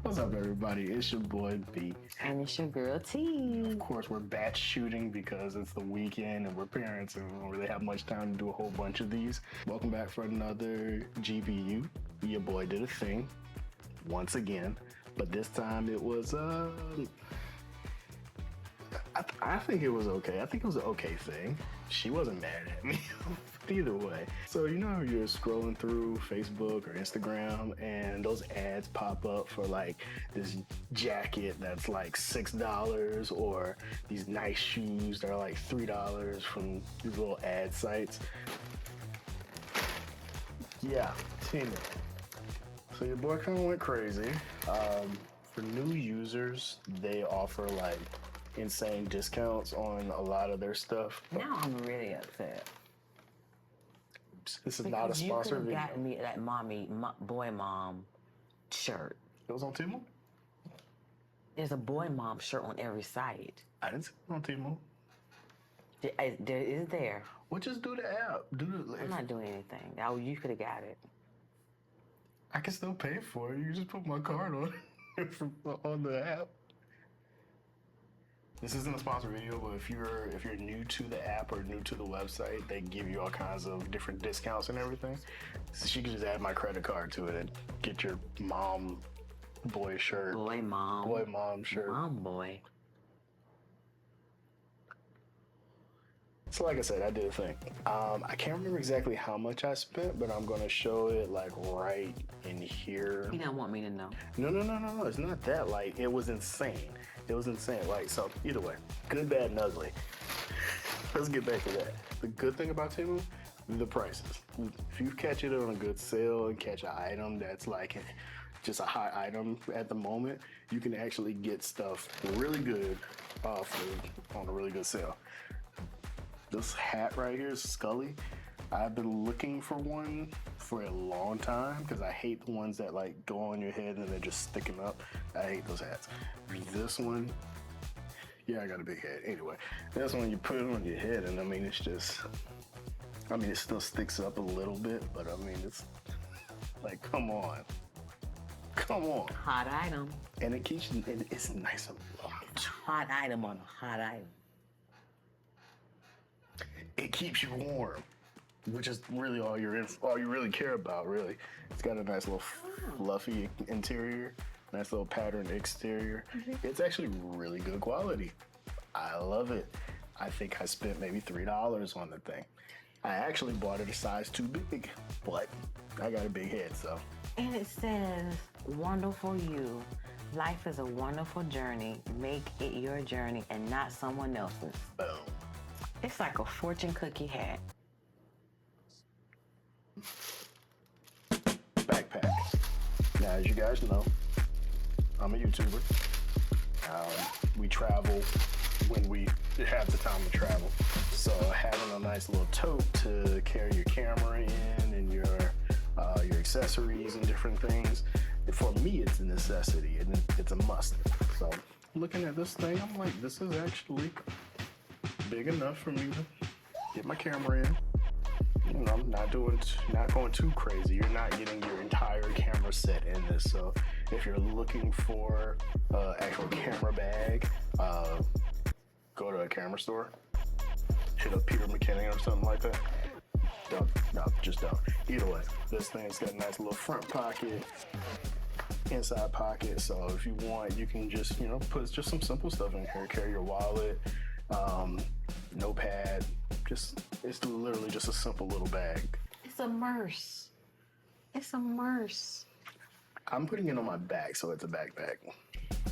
What's up, everybody? It's your boy B. And it's your girl T. Of course, we're batch shooting because it's the weekend and we're parents and we don't really have much time to do a whole bunch of these. Welcome back for another GBU. Your boy did a thing once again, but this time it was I think it was okay. I think it was an okay thing. She wasn't mad at me. Either way. So you know you're scrolling through Facebook or Instagram and those ads pop up for like this jacket that's like $6 or these nice shoes that are like $3 from these little ad sites. Yeah, Temu. So your boy kind of went crazy. For new users, they offer like insane discounts on a lot of their stuff. Now I'm really upset. This is not a sponsored video. You could have gotten me that boy mom shirt. It was on Temu? There's a boy mom shirt on every site. I didn't see it on Temu. There is there. Well, just do the app. I'm not doing anything. Oh, you could have got it. I can still pay for it. You just put my card on on the app. This isn't a sponsored video, but if you're new to the app or new to the website, they give you all kinds of different discounts and everything. So you can just add my credit card to it and get your mom boy shirt. Boy mom shirt. Mom boy. So like I said, I did a thing. I can't remember exactly how much I spent, but I'm gonna show it like right in here. You don't want me to know. No. It's not that. Like, it was insane. It was insane. Like, so either way, good, bad, and ugly. Let's get back to that. The good thing about Temu, the prices. If you catch it on a good sale and catch an item that's like just a high item at the moment, you can actually get stuff really good on a really good sale. This hat right here is Scully. I've been looking for one for a long time because I hate the ones that like go on your head and they're just sticking up. I hate those hats. This one, yeah, I got a big head. Anyway, this one you put it on your head and I mean, it's just, I mean, it still sticks up a little bit, but I mean, it's like, come on. Come on. Hot item. And it keeps, it's nice and warm too. Hot item on a hot item. It keeps you warm, which is really all you really care about, really. It's got a nice little fluffy interior, nice little patterned exterior. Mm-hmm. It's actually really good quality. I love it. I think I spent maybe $3 on the thing. I actually bought it a size too big, but I got a big head, so. And it says, wonderful you. Life is a wonderful journey. Make it your journey and not someone else's. Boom. It's like a fortune cookie hat. Backpack. Now, as you guys know, I'm a YouTuber. We travel when we have the time to travel. So having a nice little tote to carry your camera in and your accessories and different things, for me, it's a necessity and it's a must. So looking at this thing, I'm like, this is actually big enough for me to get my camera in. You know, I'm not going too crazy. You're not getting your entire camera set in this. So if you're looking for actual camera bag, go to a camera store, hit up Peter McKinnon or something like that. Just don't. Either way, this thing's got a nice little front pocket, inside pocket. So if you want, you can just, you know, put just some simple stuff in here. Carry your wallet, notepad. It's literally just a simple little bag. It's a merce. It's a merce. I'm putting it on my back, so it's a backpack.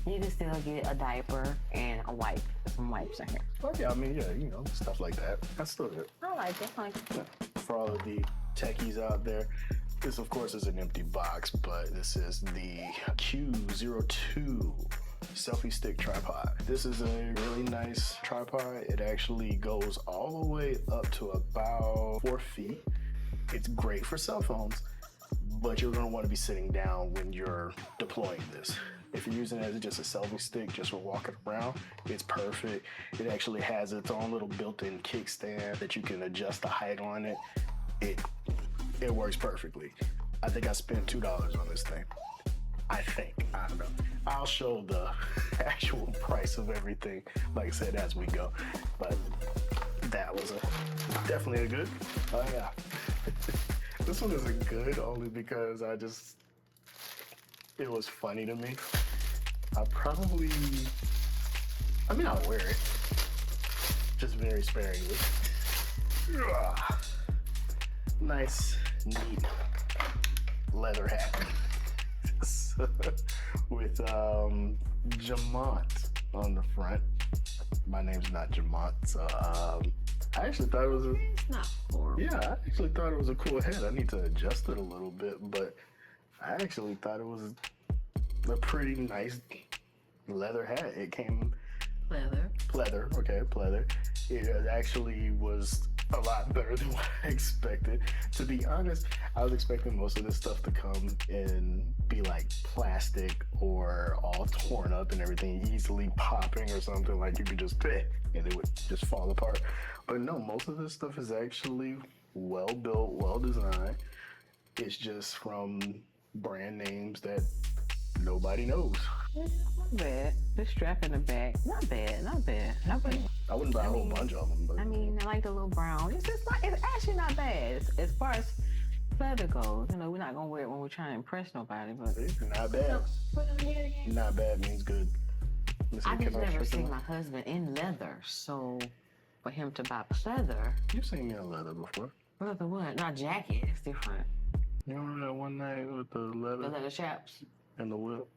You can still get a diaper and a wipe. Some wipes in here. Oh yeah, I mean, yeah, you know, stuff like that. That's still good. I like it. Yeah. For all of the techies out there, this of course is an empty box, but this is the Q02 selfie stick tripod. This is a really nice tripod. It actually goes all the way up to about 4 feet. It's great for cell phones, but you're gonna wanna be sitting down when you're deploying this. If you're using it as just a selfie stick, just for walking around, it's perfect. It actually has its own little built-in kickstand that you can adjust the height on it. It works perfectly. I think I spent $2 on this thing. I think. I don't know. I'll show the actual price of everything, like I said, as we go. But that was definitely a good. Oh yeah. This one isn't good only because it was funny to me. I'll wear it, just very sparingly. Ugh. Nice, neat leather hat with Jamont on the front. My name's not Jamont, so I actually thought it was It's not horrible. yeah, I actually thought it was a cool hat. I need to adjust it a little bit, but I actually thought it was a pretty nice leather hat. It came pleather. Okay, pleather. It actually was a lot better than what I expected. To be honest, I was expecting most of this stuff to come and be like plastic or all torn up and everything, easily popping or something like you could just pick and it would just fall apart. But no, most of this stuff is actually well built, well designed. It's just from brand names that nobody knows. Not bad. The strap in the back. Not bad. Not bad. Not bad. I wouldn't buy a whole bunch of them, but I mean, I like the little brown. It's actually not bad as far as leather goes. You know, we're not gonna wear it when we're trying to impress nobody, but it's not bad. put it on here again. Not bad means good. I just never seen my husband in leather, so for him to buy pleather. You've seen me in leather before. Leather what? Not jacket. It's different. You remember that one night with the The leather leather chaps. and the whip?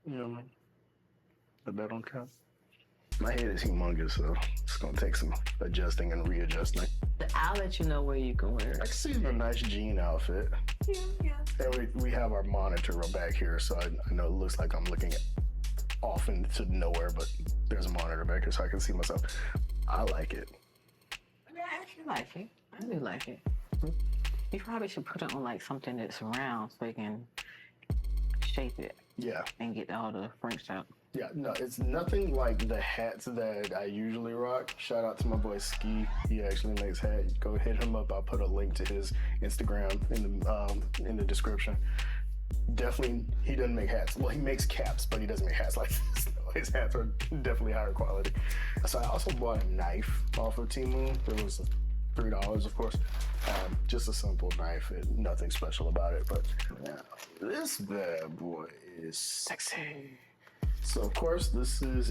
You know what I mean? But that don't count. My head is humongous, so it's gonna take some adjusting and readjusting. I'll let you know where you can wear I it. can see a nice jean outfit. Yeah. And we have our monitor back here, so I know it looks like I'm looking off into nowhere, but there's a monitor back here, so I can see myself. I like it. I actually like it. I do like it. You probably should put it on like something that's round so you can shape it Yeah. and get all the French out. Yeah, no, it's nothing like the hats that I usually rock. Shout out to my boy Ski. He actually makes hats. Go hit him up. I'll put a link to his Instagram in the description. Definitely, he doesn't make hats. Well, he makes caps, but he doesn't make hats like this. His hats are definitely higher quality. So I also bought a knife off of Temu. It was $3, of course. Just a simple knife. Nothing special about it. But yeah, this bad boy is sexy. So of course, this is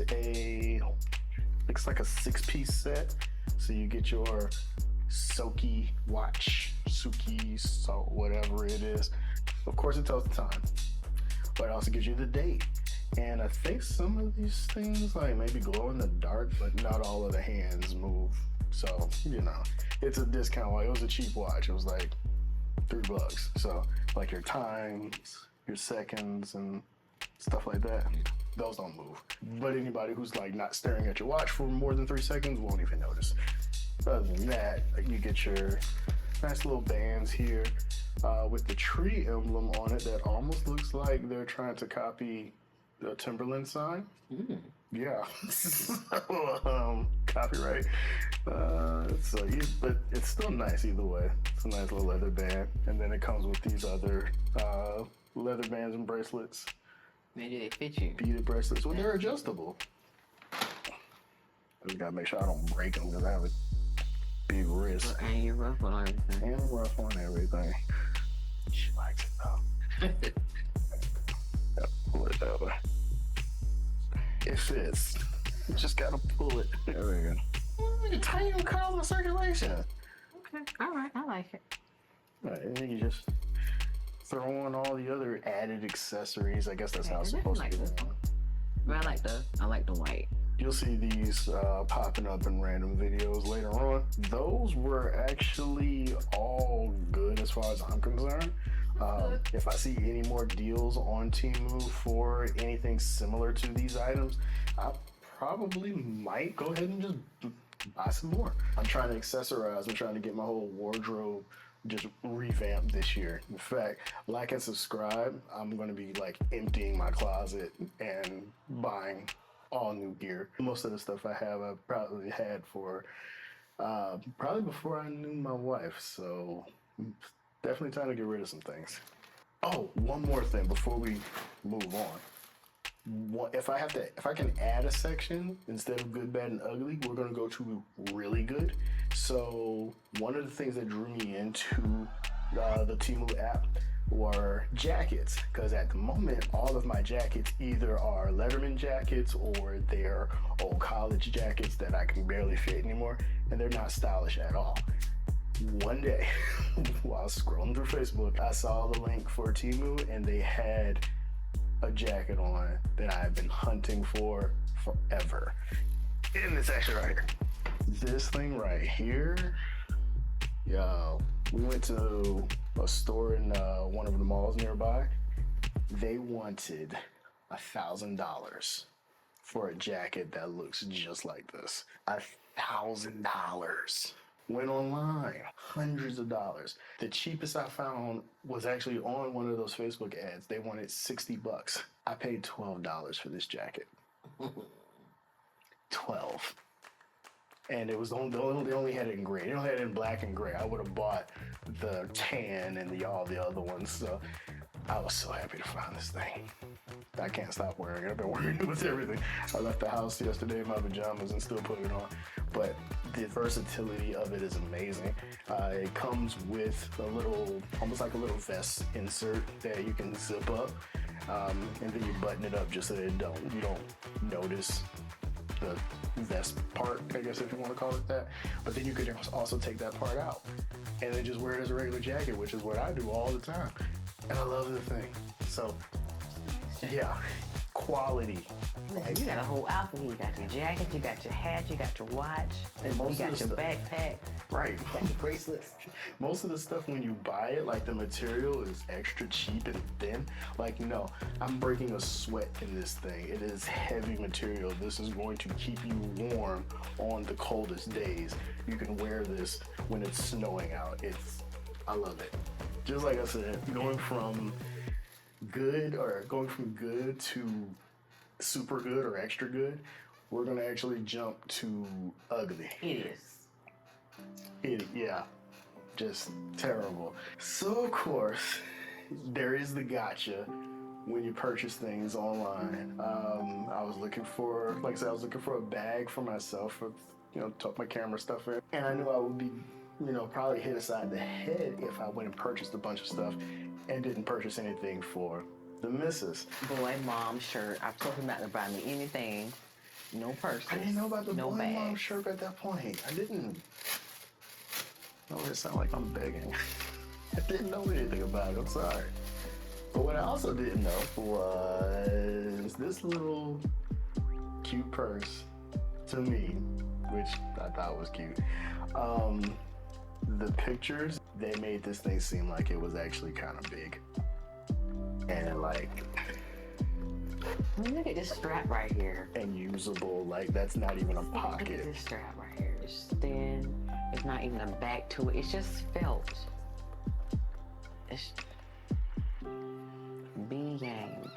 looks like a 6-piece set. So you get your Soki watch, Suki, so whatever it is. Of course, it tells the time, but it also gives you the date. And I think some of these things like maybe glow in the dark, but not all of the hands move. So, you know, it's a discount. It was a cheap watch. It was like $3. So like your times, your seconds, and stuff like that, those don't move. But anybody who's like not staring at your watch for more than 3 seconds won't even notice. Other than that, you get your nice little bands here with the tree emblem on it that almost looks like they're trying to copy the Timberland sign. Yeah. Copyright. But it's still nice either way. It's a nice little leather band. And then it comes with these other leather bands and bracelets. Maybe they fit you. Beaded bracelets. Well, they're adjustable. I just gotta make sure I don't break them because I have a big wrist. And you're rough on everything. And rough on everything. She likes it though. Gotta pull it over. It fits. You just gotta pull it. There we go. You tighten your cut the circulation. Okay. All right. I like it. Right, and then you just throw on all the other added accessories. I guess that's how it's supposed to be. But I like the white. You'll see these popping up in random videos later on. Those were actually all good as far as I'm concerned. If I see any more deals on Temu for anything similar to these items, I probably might go ahead and just buy some more. I'm trying to accessorize. I'm trying to get my whole wardrobe just revamped this year. In fact, like and subscribe. I'm going to be like emptying my closet and buying all new gear. Most of the stuff I have, I probably had for probably before I knew my wife. So definitely time to get rid of some things. Oh, one more thing before we move on. If I can add a section instead of good, bad, and ugly, we're gonna go to really good. So one of the things that drew me into the Temu app were jackets, because at the moment all of my jackets either are Letterman jackets or they're old college jackets that I can barely fit anymore, and they're not stylish at all. One day, while scrolling through Facebook, I saw the link for Temu, and they had a jacket on that I've been hunting for forever. And it's actually right here. This thing right here, yo, we went to a store in one of the malls nearby. They wanted $1,000 for a jacket that looks just like this. $1,000. Went online, hundreds of dollars. The cheapest I found was actually on one of those Facebook ads. They wanted $60. I paid $12 for this jacket. 12. And it was they only had it in gray. They only had it in black and gray. I would have bought the tan and all the other ones. So I was so happy to find this thing. I can't stop wearing it. I've been wearing it with everything. I left the house yesterday in my pajamas and still put it on. But the versatility of it is amazing. It comes with a little, almost like a little vest insert that you can zip up, and then you button it up just so that you don't notice the vest part, I guess, if you want to call it that. But then you could also take that part out and then just wear it as a regular jacket, which is what I do all the time. And I love the thing. So, yeah, quality. You got a whole outfit. You got your jacket, you got your hat, you got your watch, and you got your backpack. Right. You got your bracelets. Most of the stuff when you buy it, like the material is extra cheap and thin. Like, no, I'm breaking a sweat in this thing. It is heavy material. This is going to keep you warm on the coldest days. You can wear this when it's snowing out. I love it. Just like I said, going from good to super good or extra good, we're gonna actually jump to ugly. It is. Yeah, just terrible. So of course, there is the gotcha when you purchase things online. I was looking for, like I said, a bag for myself for, tuck my camera stuff in, and I knew I would be, probably hit aside the head if I went and purchased a bunch of stuff and didn't purchase anything for the missus. Boy, mom shirt. I told him not to buy me anything. No purse. I didn't know about the no boy bag. mom shirt at that point. I didn't. Oh, it sounds like I'm begging. I didn't know anything about it. I'm sorry. But what I also didn't know was this little cute purse to me, which I thought was cute. The pictures, they made this thing seem like it was actually kind of big. And look at this strap right here. and usable. Like, that's not even a Look at pocket. this strap right here. It's thin. It's not even a back to it. It's just felt. It's B.Yang.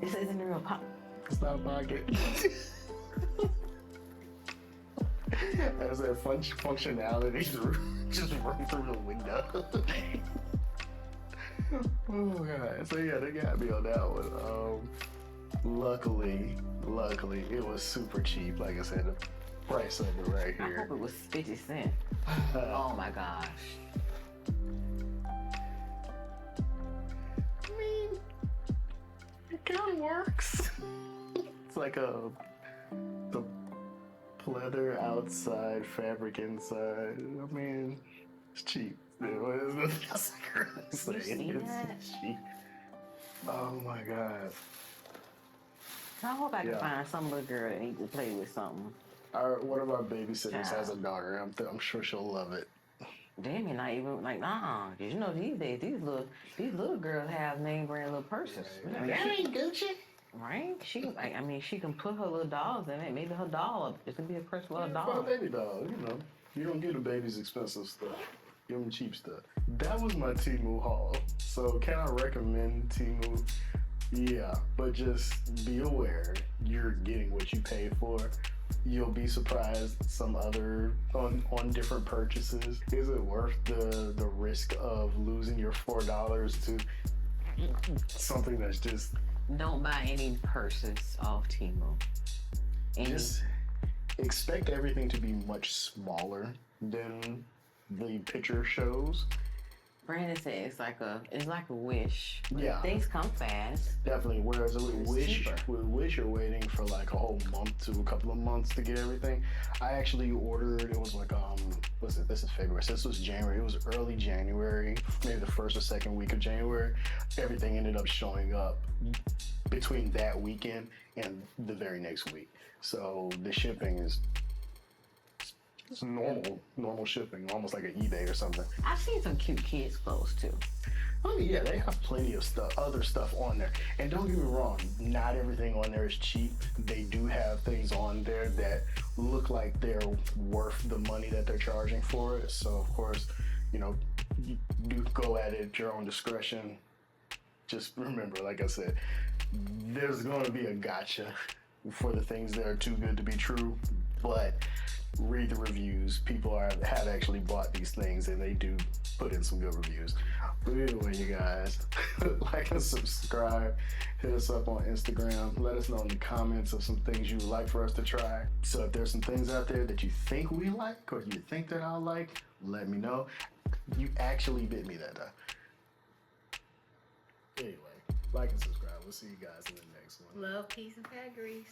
This isn't a real pocket. It's not a pocket. As that functionality just run through the window. Oh god. So yeah, they got me on that one. Luckily, it was super cheap. Like I said, the price of it right I here. hope it was 50 cents. Oh my gosh. I mean, it kind of works. It's like the pleather outside, fabric inside. I mean, it's cheap. What else I can say? You see that? It's cheap. Oh my god. I hope I can Yeah. find some little girl that needs to play with something. One of our babysitters has a daughter. I'm sure she'll love it. Damn, not even like, nah. Cause these days, these little girls have name brand little purses. I mean, ain't Gucci. right? She can put her little dolls in it. Maybe her doll, it's gonna be a purse with a For a doll. baby doll, you don't get a baby's expensive stuff. Give them cheap stuff. That was my Temu haul. So can I recommend Temu? Yeah, but just be aware you're getting what you pay for. You'll be surprised some other on different purchases. Is it worth the risk of losing your $4 to something that's just Don't buy any purses off Temu. just expect everything to be much smaller than the picture shows. Brandon said it's like a wish. Yeah. Things come fast. Definitely. Whereas with cheaper. Wish, you're waiting for like a whole month to a couple of months to get everything. I actually ordered. It was like what's it? This is February. So this was January. It was early January, maybe the first or second week of January. Everything ended up showing up between that weekend and the very next week. So the shipping is it's normal shipping, almost like an eBay or something. I've seen some cute kids clothes too. Oh yeah, they have plenty of other stuff on there. And don't get me wrong, not everything on there is cheap. They do have things on there that look like they're worth the money that they're charging for it. So of course, you do go at it at your own discretion. Just remember, like I said, there's going to be a gotcha for the things that are too good to be true, but read the reviews. People have actually bought these things and they do put in some good reviews. But anyway, you guys, like and subscribe. Hit us up on Instagram. Let us know in the comments of some things you would like for us to try. So if there's some things out there that you think we like or you think that I'll like, let me know. You actually bit me that time. Anyway, like and subscribe. We'll see you guys in the next one. Love, peace, and fat grease.